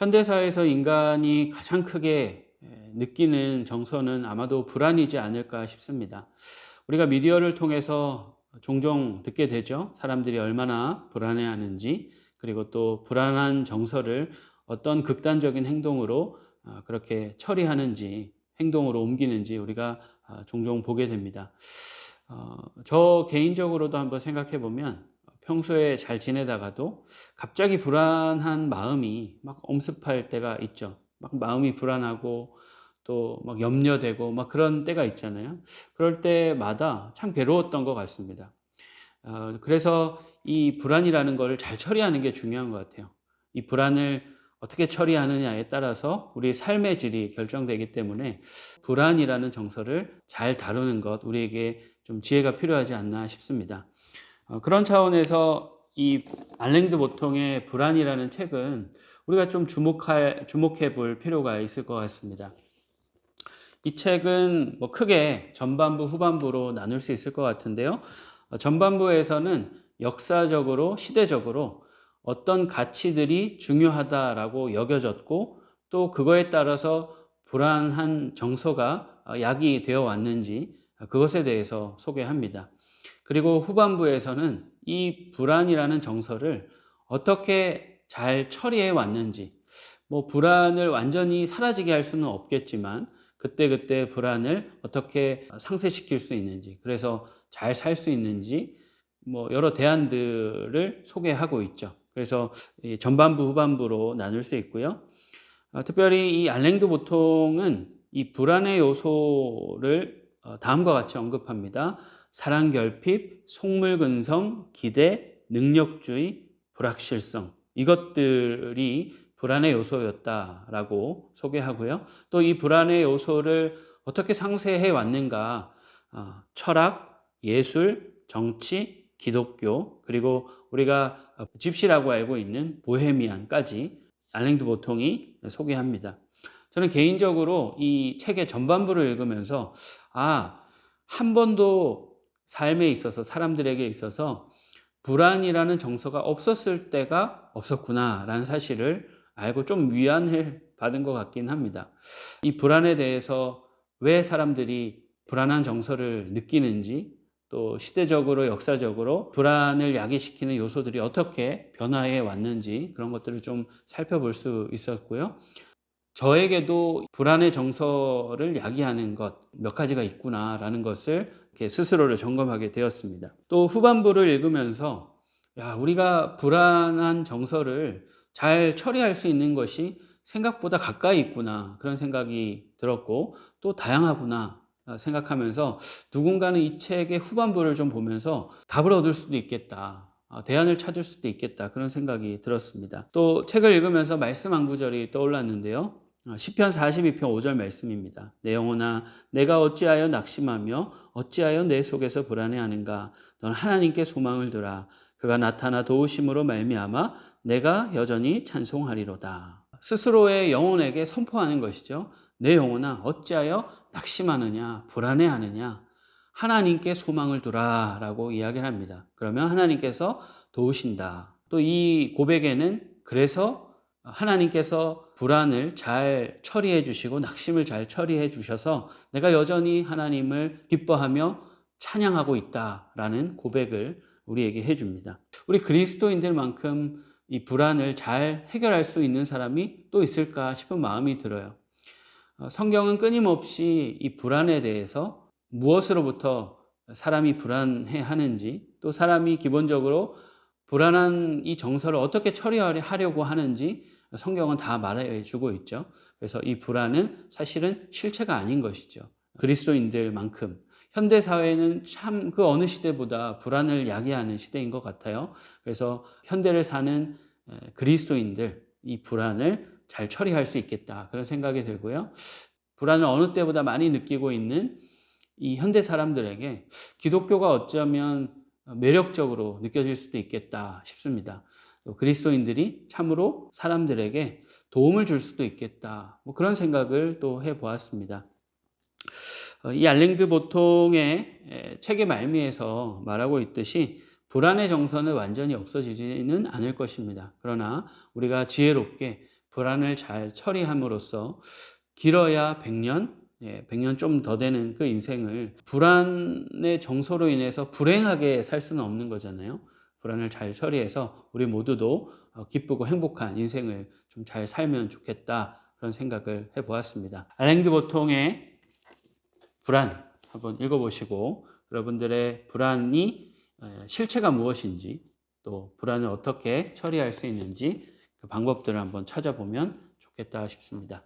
현대사회에서 인간이 가장 크게 느끼는 정서는 아마도 불안이지 않을까 싶습니다. 우리가 미디어를 통해서 종종 듣게 되죠. 사람들이 얼마나 불안해하는지, 그리고 또 불안한 정서를 어떤 극단적인 행동으로 그렇게 처리하는지, 행동으로 옮기는지 우리가 종종 보게 됩니다. 저 개인적으로도 한번 생각해 보면 평소에 잘 지내다가도 갑자기 불안한 마음이 막 엄습할 때가 있죠. 막 마음이 불안하고 또 막 염려되고 막 그런 때가 있잖아요. 그럴 때마다 참 괴로웠던 것 같습니다. 그래서 이 불안이라는 걸 잘 처리하는 게 중요한 것 같아요. 이 불안을 어떻게 처리하느냐에 따라서 우리의 삶의 질이 결정되기 때문에 불안이라는 정서를 잘 다루는 것, 우리에게 좀 지혜가 필요하지 않나 싶습니다. 그런 차원에서 이 알랭드 보통의 불안이라는 책은 우리가 좀 주목해 볼 필요가 있을 것 같습니다. 이 책은 뭐 크게 전반부, 후반부로 나눌 수 있을 것 같은데요. 전반부에서는 역사적으로, 시대적으로 어떤 가치들이 중요하다라고 여겨졌고 또 그거에 따라서 불안한 정서가 야기 되어 왔는지 그것에 대해서 소개합니다. 그리고 후반부에서는 이 불안이라는 정서를 어떻게 잘 처리해 왔는지, 뭐 불안을 완전히 사라지게 할 수는 없겠지만 그때그때 불안을 어떻게 상쇄시킬 수 있는지, 그래서 잘 살 수 있는지 뭐 여러 대안들을 소개하고 있죠. 그래서 이 전반부 후반부로 나눌 수 있고요. 특별히 이 알랭드 보통은 이 불안의 요소를 다음과 같이 언급합니다. 사랑결핍, 속물근성, 기대, 능력주의, 불확실성, 이것들이 불안의 요소였다라고 소개하고요. 또 이 불안의 요소를 어떻게 상쇄해 왔는가, 철학, 예술, 정치, 기독교, 그리고 우리가 집시라고 알고 있는 보헤미안까지 알랭드 보통이 소개합니다. 저는 개인적으로 이 책의 전반부를 읽으면서 한 번도 삶에 있어서, 사람들에게 있어서 불안이라는 정서가 없었을 때가 없었구나라는 사실을 알고 좀 위안을 받은 것 같긴 합니다. 이 불안에 대해서 왜 사람들이 불안한 정서를 느끼는지, 또 시대적으로, 역사적으로 불안을 야기시키는 요소들이 어떻게 변화해 왔는지 그런 것들을 좀 살펴볼 수 있었고요. 저에게도 불안의 정서를 야기하는 것 몇 가지가 있구나라는 것을 이렇게 스스로를 점검하게 되었습니다. 또 후반부를 읽으면서 우리가 불안한 정서를 잘 처리할 수 있는 것이 생각보다 가까이 있구나, 그런 생각이 들었고 또 다양하구나 생각하면서 누군가는 이 책의 후반부를 좀 보면서 답을 얻을 수도 있겠다, 대안을 찾을 수도 있겠다, 그런 생각이 들었습니다. 또 책을 읽으면서 말씀 한 구절이 떠올랐는데요. 시편 42편 5절 말씀입니다. 내 영혼아, 내가 어찌하여 낙심하며 어찌하여 내 속에서 불안해하는가? 넌 하나님께 소망을 두라. 그가 나타나 도우심으로 말미암아 내가 여전히 찬송하리로다. 스스로의 영혼에게 선포하는 것이죠. 내 영혼아, 어찌하여 낙심하느냐, 불안해하느냐? 하나님께 소망을 두라라고 이야기를 합니다. 그러면 하나님께서 도우신다. 또 이 고백에는 그래서 하나님께서 불안을 잘 처리해 주시고 낙심을 잘 처리해 주셔서 내가 여전히 하나님을 기뻐하며 찬양하고 있다라는 고백을 우리에게 해 줍니다. 우리 그리스도인들만큼 이 불안을 잘 해결할 수 있는 사람이 또 있을까 싶은 마음이 들어요. 성경은 끊임없이 이 불안에 대해서 무엇으로부터 사람이 불안해 하는지, 또 사람이 기본적으로 불안한 이 정서를 어떻게 처리하려고 하는지 성경은 다 말해 주고 있죠. 그래서 이 불안은 사실은 실체가 아닌 것이죠. 그리스도인들만큼 현대 사회는 참 그 어느 시대보다 불안을 야기하는 시대인 것 같아요. 그래서 현대를 사는 그리스도인들, 이 불안을 잘 처리할 수 있겠다, 그런 생각이 들고요. 불안을 어느 때보다 많이 느끼고 있는 이 현대 사람들에게 기독교가 어쩌면 매력적으로 느껴질 수도 있겠다 싶습니다. 또 그리스도인들이 참으로 사람들에게 도움을 줄 수도 있겠다, 뭐 그런 생각을 또 해보았습니다. 이 알랭드 보통의 책의 말미에서 말하고 있듯이 불안의 정서는 완전히 없어지지는 않을 것입니다. 그러나 우리가 지혜롭게 불안을 잘 처리함으로써 길어야 100년, 100년 좀 더 되는 그 인생을 불안의 정서로 인해서 불행하게 살 수는 없는 거잖아요. 불안을 잘 처리해서 우리 모두도 기쁘고 행복한 인생을 좀 잘 살면 좋겠다. 그런 생각을 해 보았습니다. 알랭드 보통의 불안 한번 읽어보시고 여러분들의 불안이 실체가 무엇인지 또 불안을 어떻게 처리할 수 있는지 그 방법들을 한번 찾아보면 좋겠다 싶습니다.